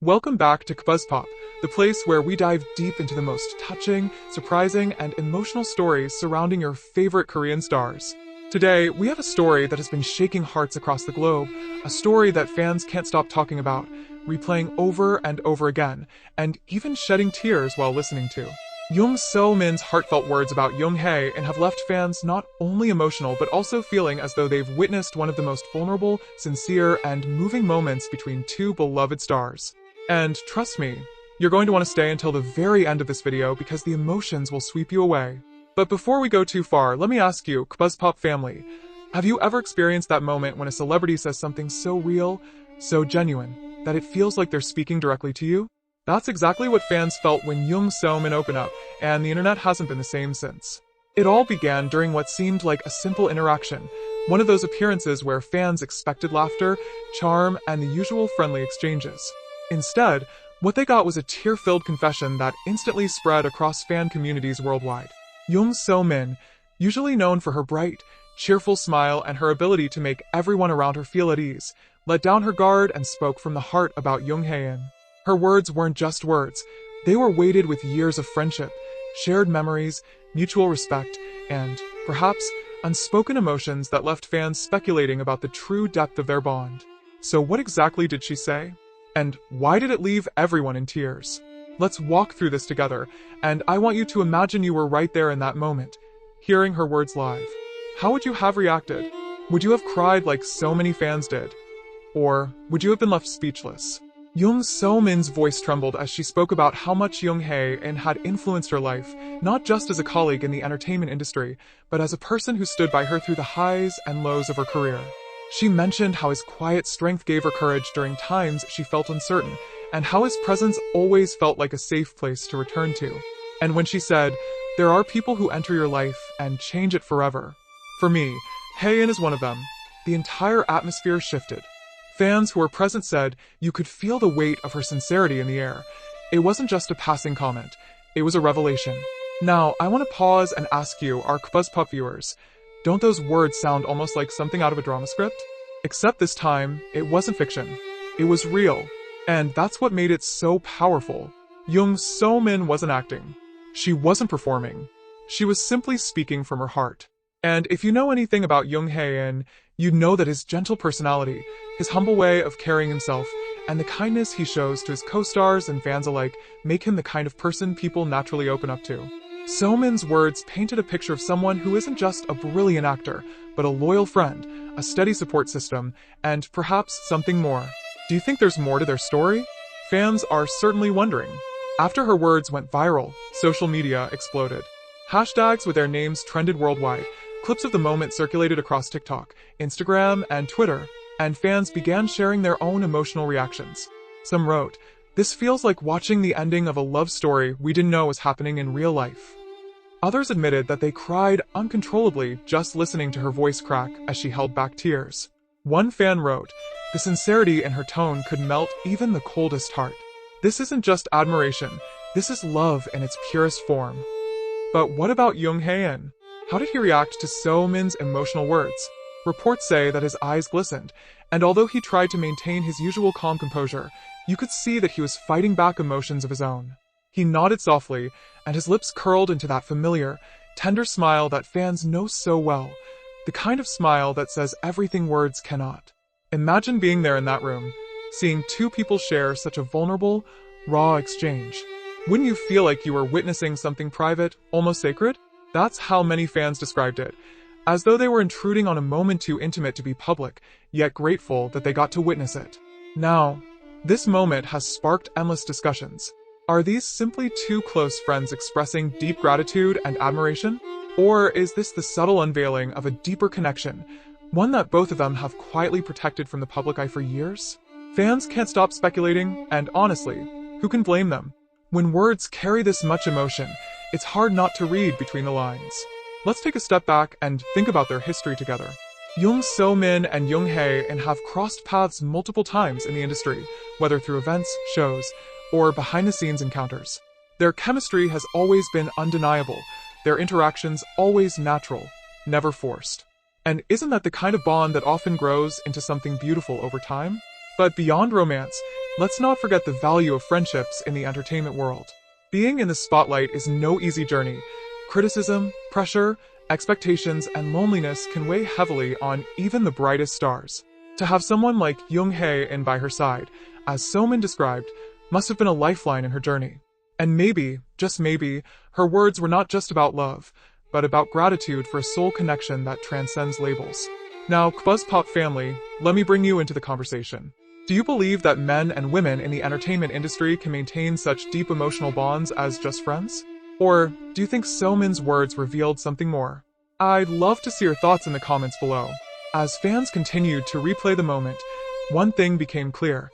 Welcome back to KBUZZPOP, the place where we dive deep into the most touching, surprising, and emotional stories surrounding your favorite Korean stars. Today, we have a story that has been shaking hearts across the globe, a story that fans can't stop talking about, replaying over and over again, and even shedding tears while listening to. Jung So Min's heartfelt words about Jung Hae In have left fans not only emotional but also feeling as though they've witnessed one of the most vulnerable, sincere, and moving moments between two beloved stars. And trust me, you're going to want to stay until the very end of this video because the emotions will sweep you away. But before we go too far, let me ask you, KBUZZPOP family, have you ever experienced that moment when a celebrity says something so real, so genuine, that it feels like they're speaking directly to you? That's exactly what fans felt when Jung So Min opened up, and the internet hasn't been the same since. It all began during what seemed like a simple interaction, one of those appearances where fans expected laughter, charm, and the usual friendly exchanges. Instead, what they got was a tear-filled confession that instantly spread across fan communities worldwide. Jung So Min, usually known for her bright, cheerful smile and her ability to make everyone around her feel at ease, let down her guard and spoke from the heart about Jung Hae In. Her words weren't just words, they were weighted with years of friendship, shared memories, mutual respect, and, perhaps, unspoken emotions that left fans speculating about the true depth of their bond. So what exactly did she say? And why did it leave everyone in tears? Let's walk through this together, and I want you to imagine you were right there in that moment, hearing her words live. How would you have reacted? Would you have cried like so many fans did? Or would you have been left speechless? Jung So Min's voice trembled as she spoke about how much Jung Hae In had influenced her life, not just as a colleague in the entertainment industry, but as a person who stood by her through the highs and lows of her career. She mentioned how his quiet strength gave her courage during times she felt uncertain, and how his presence always felt like a safe place to return to. And when she said, "There are people who enter your life and change it forever. For me, Hae In is one of them," the entire atmosphere shifted. Fans who were present said you could feel the weight of her sincerity in the air. It wasn't just a passing comment, it was a revelation. Now, I want to pause and ask you, our KBUZZPOP viewers, don't those words sound almost like something out of a drama script? Except this time, it wasn't fiction. It was real. And that's what made it so powerful. Jung So Min wasn't acting. She wasn't performing. She was simply speaking from her heart. And if you know anything about Jung Hae In, you'd know that his gentle personality, his humble way of carrying himself, and the kindness he shows to his co-stars and fans alike make him the kind of person people naturally open up to. So Min's words painted a picture of someone who isn't just a brilliant actor, but a loyal friend, a steady support system, and perhaps something more. Do you think there's more to their story? Fans are certainly wondering. After her words went viral, social media exploded. Hashtags with their names trended worldwide, clips of the moment circulated across TikTok, Instagram, and Twitter, and fans began sharing their own emotional reactions. Some wrote, "This feels like watching the ending of a love story we didn't know was happening in real life." Others admitted that they cried uncontrollably just listening to her voice crack as she held back tears. One fan wrote, "The sincerity in her tone could melt even the coldest heart. This isn't just admiration, this is love in its purest form." But what about Jung Hae In? How did he react to So Min's emotional words? Reports say that his eyes glistened, and although he tried to maintain his usual calm composure, you could see that he was fighting back emotions of his own. He nodded softly, and his lips curled into that familiar, tender smile that fans know so well, the kind of smile that says everything words cannot. Imagine being there in that room, seeing two people share such a vulnerable, raw exchange. Wouldn't you feel like you were witnessing something private, almost sacred? That's how many fans described it, as though they were intruding on a moment too intimate to be public, yet grateful that they got to witness it. Now, this moment has sparked endless discussions. Are these simply two close friends expressing deep gratitude and admiration? Or is this the subtle unveiling of a deeper connection, one that both of them have quietly protected from the public eye for years? Fans can't stop speculating, and honestly, who can blame them? When words carry this much emotion, it's hard not to read between the lines. Let's take a step back and think about their history together. Jung So Min and Jung Hae In have crossed paths multiple times in the industry, whether through events, shows, or behind-the-scenes encounters. Their chemistry has always been undeniable, their interactions always natural, never forced. And isn't that the kind of bond that often grows into something beautiful over time? But beyond romance, let's not forget the value of friendships in the entertainment world. Being in the spotlight is no easy journey. Criticism, pressure, expectations, and loneliness can weigh heavily on even the brightest stars. To have someone like Jung Hae In by her side, as So Min described, must have been a lifeline in her journey. And maybe, just maybe, her words were not just about love, but about gratitude for a soul connection that transcends labels. Now, KBUZZPOP family, let me bring you into the conversation. Do you believe that men and women in the entertainment industry can maintain such deep emotional bonds as just friends? Or do you think So Min's words revealed something more? I'd love to see your thoughts in the comments below. As fans continued to replay the moment, one thing became clear.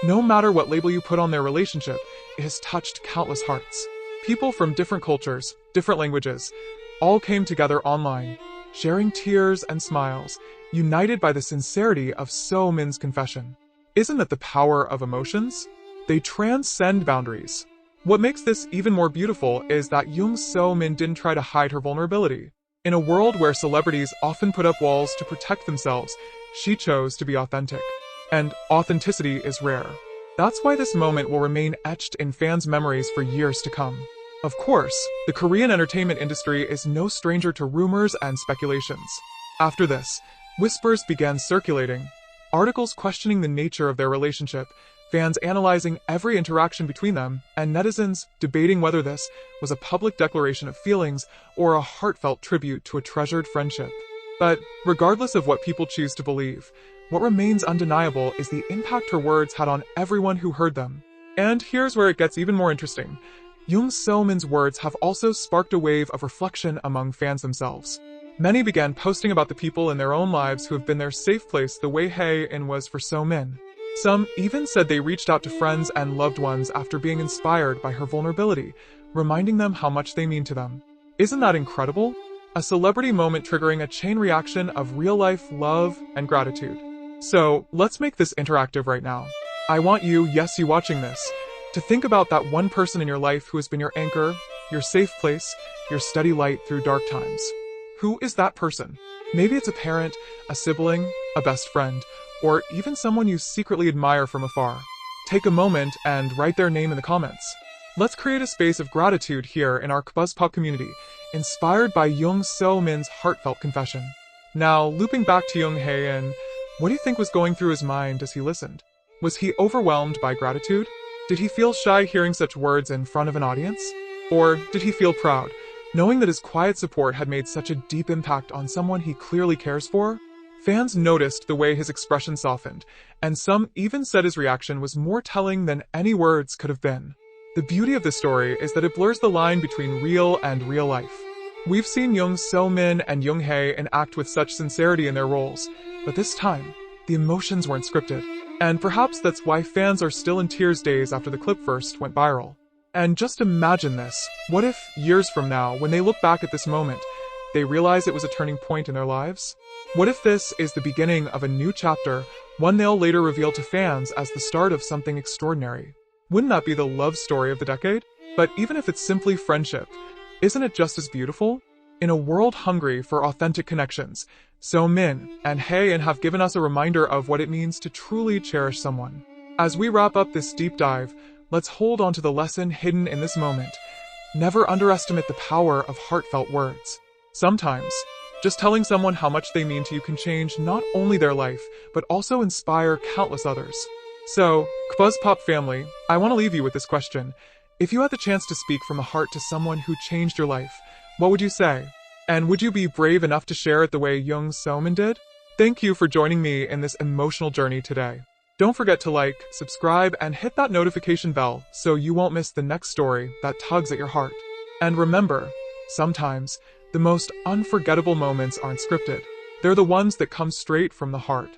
No matter what label you put on their relationship, it has touched countless hearts. People from different cultures, different languages, all came together online, sharing tears and smiles, united by the sincerity of So Min's confession. Isn't that the power of emotions? They transcend boundaries. What makes this even more beautiful is that Jung So Min didn't try to hide her vulnerability. In a world where celebrities often put up walls to protect themselves, she chose to be authentic. And authenticity is rare. That's why this moment will remain etched in fans' memories for years to come. Of course, the Korean entertainment industry is no stranger to rumors and speculations. After this, whispers began circulating, articles questioning the nature of their relationship, fans analyzing every interaction between them, and netizens debating whether this was a public declaration of feelings or a heartfelt tribute to a treasured friendship. But regardless of what people choose to believe, what remains undeniable is the impact her words had on everyone who heard them. And here's where it gets even more interesting. Jung So Min's words have also sparked a wave of reflection among fans themselves. Many began posting about the people in their own lives who have been their safe place the way Hae In was for So Min. Some even said they reached out to friends and loved ones after being inspired by her vulnerability, reminding them how much they mean to them. Isn't that incredible? A celebrity moment triggering a chain reaction of real-life love and gratitude. So, let's make this interactive right now. I want you, yes you watching this, to think about that one person in your life who has been your anchor, your safe place, your steady light through dark times. Who is that person? Maybe it's a parent, a sibling, a best friend, or even someone you secretly admire from afar. Take a moment and write their name in the comments. Let's create a space of gratitude here in our KBUZZPOP community, inspired by Jung So Min's heartfelt confession. Now, looping back to Jung Hae In, what do you think was going through his mind as he listened? Was he overwhelmed by gratitude? Did he feel shy hearing such words in front of an audience? Or did he feel proud, knowing that his quiet support had made such a deep impact on someone he clearly cares for? Fans noticed the way his expression softened, and some even said his reaction was more telling than any words could have been. The beauty of this story is that it blurs the line between real and real life. We've seen Jung So Min and Jung Hae In act with such sincerity in their roles, but this time, the emotions weren't scripted. And perhaps that's why fans are still in tears days after the clip first went viral. And just imagine this. What if, years from now, when they look back at this moment, they realize it was a turning point in their lives? What if this is the beginning of a new chapter, one they'll later reveal to fans as the start of something extraordinary? Wouldn't that be the love story of the decade? But even if it's simply friendship, isn't it just as beautiful? In a world hungry for authentic connections, So Min and Hae In have given us a reminder of what it means to truly cherish someone. As we wrap up this deep dive, let's hold on to the lesson hidden in this moment. Never underestimate the power of heartfelt words. Sometimes, just telling someone how much they mean to you can change not only their life, but also inspire countless others. So, KBUZZPOP family, I want to leave you with this question. If you had the chance to speak from the heart to someone who changed your life, what would you say? And would you be brave enough to share it the way Jung So Min did? Thank you for joining me in this emotional journey today. Don't forget to like, subscribe, and hit that notification bell so you won't miss the next story that tugs at your heart. And remember, sometimes, the most unforgettable moments aren't scripted. They're the ones that come straight from the heart.